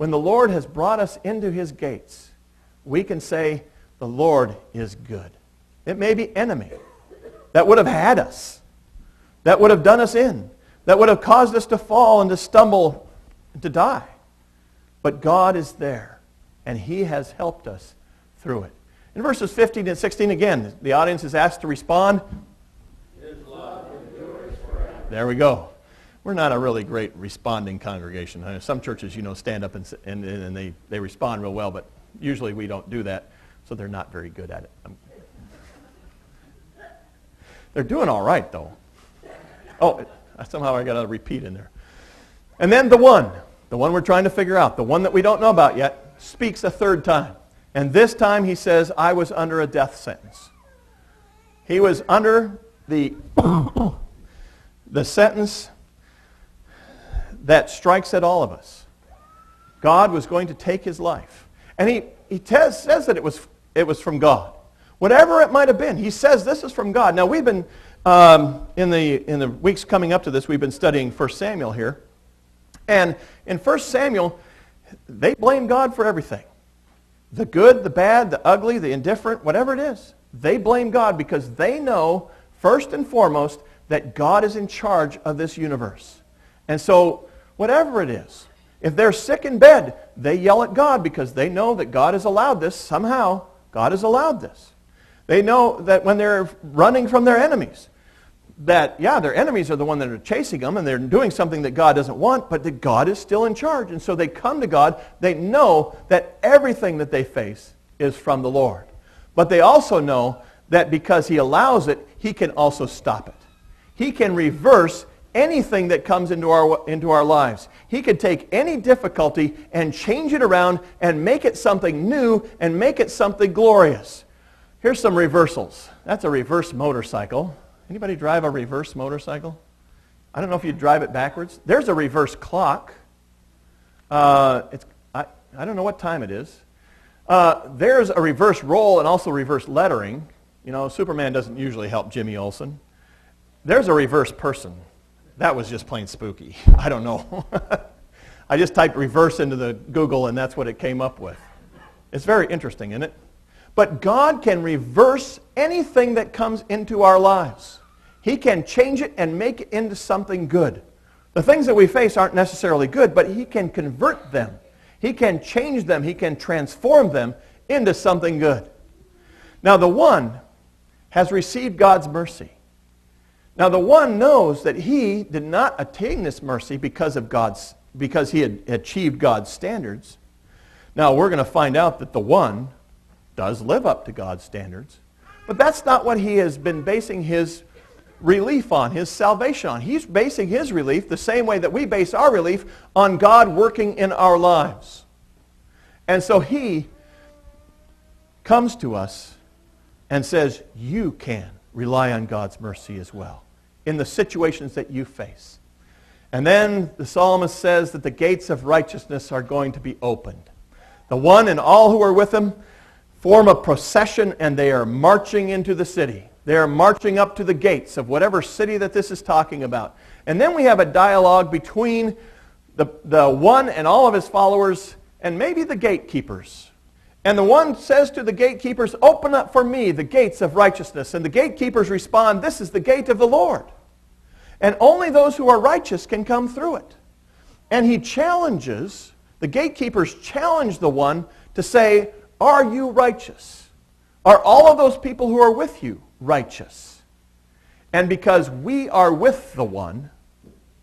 when the Lord has brought us into his gates, we can say, the Lord is good. It may be enemy that would have had us, that would have done us in, that would have caused us to fall and to stumble and to die. But God is there, and he has helped us through it. In verses 15 and 16, again, the audience is asked to respond. His love endures forever. There we go. We're not a really great responding congregation. Some churches, stand up and they respond real well, but usually we don't do that, so they're not very good at it. They're doing all right, though. Oh, somehow I got a repeat in there. And then the one we're trying to figure out, the one that we don't know about yet, speaks a third time. And this time he says, I was under a death sentence. He was under the sentence that strikes at all of us. God was going to take his life. And he says that it was from God. Whatever it might have been, he says this is from God. Now we've been, in the weeks coming up to this, we've been studying 1 Samuel here. And in 1 Samuel, they blame God for everything. The good, the bad, the ugly, the indifferent, whatever it is. They blame God because they know, first and foremost, that God is in charge of this universe. And so, whatever it is, if they're sick in bed, they yell at God because they know that God has allowed this. Somehow, God has allowed this. They know that when they're running from their enemies, that, their enemies are the one that are chasing them and they're doing something that God doesn't want, but that God is still in charge. And so they come to God. They know that everything that they face is from the Lord. But they also know that because he allows it, he can also stop it. He can reverse anything that comes into our lives. He can take any difficulty and change it around and make it something new and make it something glorious. Here's some reversals. That's a reverse motorcycle. Anybody drive a reverse motorcycle? I don't know if you drive it backwards. There's a reverse clock. I don't know what time it is. There's a reverse roll and also reverse lettering. Superman doesn't usually help Jimmy Olsen. There's a reverse person. That was just plain spooky. I don't know. I just typed reverse into the Google and that's what it came up with. It's very interesting, isn't it? But God can reverse anything that comes into our lives. He can change it and make it into something good. The things that we face aren't necessarily good, but he can convert them. He can change them. He can transform them into something good. Now the one has received God's mercy. Now the one knows that he did not attain this mercy because he had achieved God's standards. Now we're going to find out that the one does live up to God's standards. But that's not what he has been basing his relief on, his salvation on. He's basing his relief the same way that we base our relief on God working in our lives. And so he comes to us and says, you can rely on God's mercy as well in the situations that you face. And then the psalmist says that the gates of righteousness are going to be opened. The one and all who are with him form a procession and they are marching into the city. They are marching up to the gates of whatever city that this is talking about. And then we have a dialogue between the one and all of his followers and maybe the gatekeepers. And the one says to the gatekeepers, open up for me the gates of righteousness. And the gatekeepers respond, this is the gate of the Lord. And only those who are righteous can come through it. And he challenges, the gatekeepers challenge the one to say, are you righteous? Are all of those people who are with you righteous? And because we are with the one,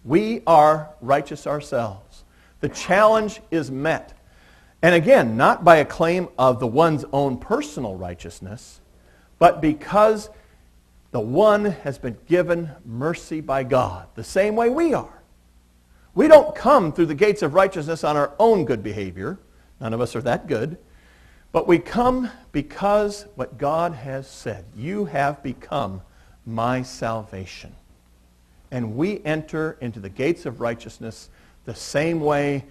we are righteous ourselves. The challenge is met. And again, not by a claim of the one's own personal righteousness, but because the one has been given mercy by God, the same way we are. We don't come through the gates of righteousness on our own good behavior. None of us are that good. But we come because what God has said, you have become my salvation. And we enter into the gates of righteousness the same way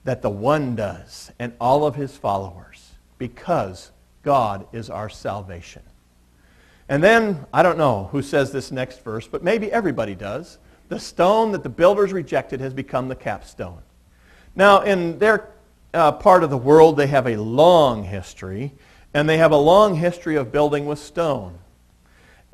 that the one does and all of his followers, because God is our salvation. And then, I don't know who says this next verse, but maybe everybody does. The stone that the builders rejected has become the capstone. Now, in their part of the world, they have a long history, and they have a long history of building with stone.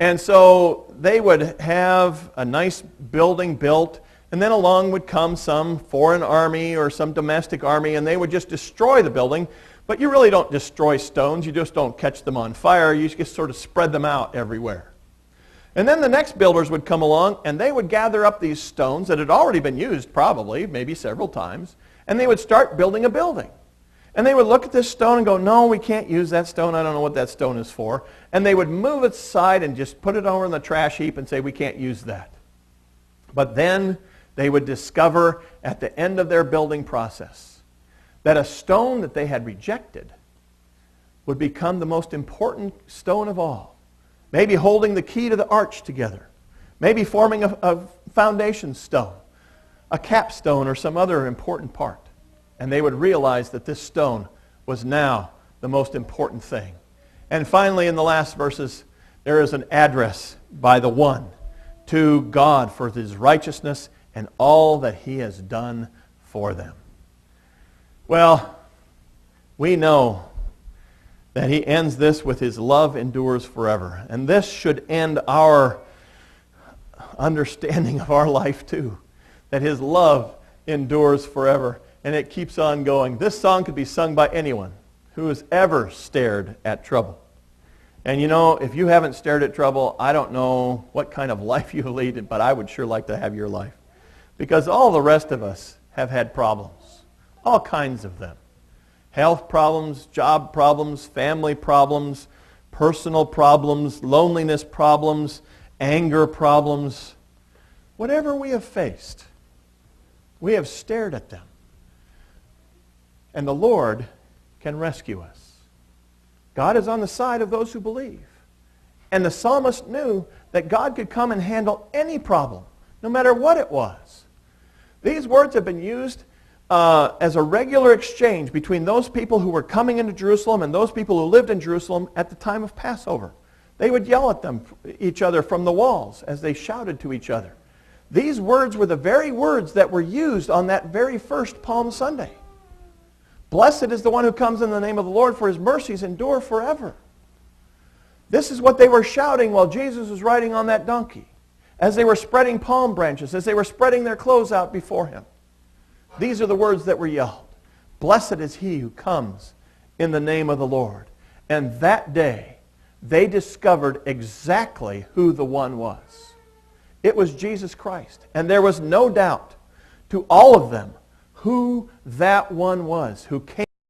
And so they would have a nice building built, and then along would come some foreign army or some domestic army, and they would just destroy the building. But you really don't destroy stones. You just don't catch them on fire. You just sort of spread them out everywhere. And then the next builders would come along, and they would gather up these stones that had already been used probably, maybe several times, and they would start building a building. And they would look at this stone and go, no, we can't use that stone. I don't know what that stone is for. And they would move it aside and just put it over in the trash heap and say, we can't use that. But then they would discover at the end of their building process that a stone that they had rejected would become the most important stone of all. Maybe holding the key to the arch together. Maybe forming a foundation stone, a capstone, or some other important part. And they would realize that this stone was now the most important thing. And finally, in the last verses, there is an address by the one to God for his righteousness and all that he has done for them. Well, we know that he ends this with his love endures forever. And this should end our understanding of our life too, that his love endures forever. And it keeps on going. This song could be sung by anyone who has ever stared at trouble. And you know, if you haven't stared at trouble, I don't know what kind of life you lead, but I would sure like to have your life. Because all the rest of us have had problems. All kinds of them. Health problems, job problems, family problems, personal problems, loneliness problems, anger problems. Whatever we have faced, we have stared at them. And the Lord can rescue us. God is on the side of those who believe. And the psalmist knew that God could come and handle any problem, no matter what it was. These words have been used as a regular exchange between those people who were coming into Jerusalem and those people who lived in Jerusalem at the time of Passover. They would yell at each other from the walls as they shouted to each other. These words were the very words that were used on that very first Palm Sunday. Blessed is the one who comes in the name of the Lord, for his mercies endure forever. This is what they were shouting while Jesus was riding on that donkey, as they were spreading palm branches, as they were spreading their clothes out before him. These are the words that were yelled. Blessed is he who comes in the name of the Lord. And that day, they discovered exactly who the one was. It was Jesus Christ. And there was no doubt to all of them who that one was who came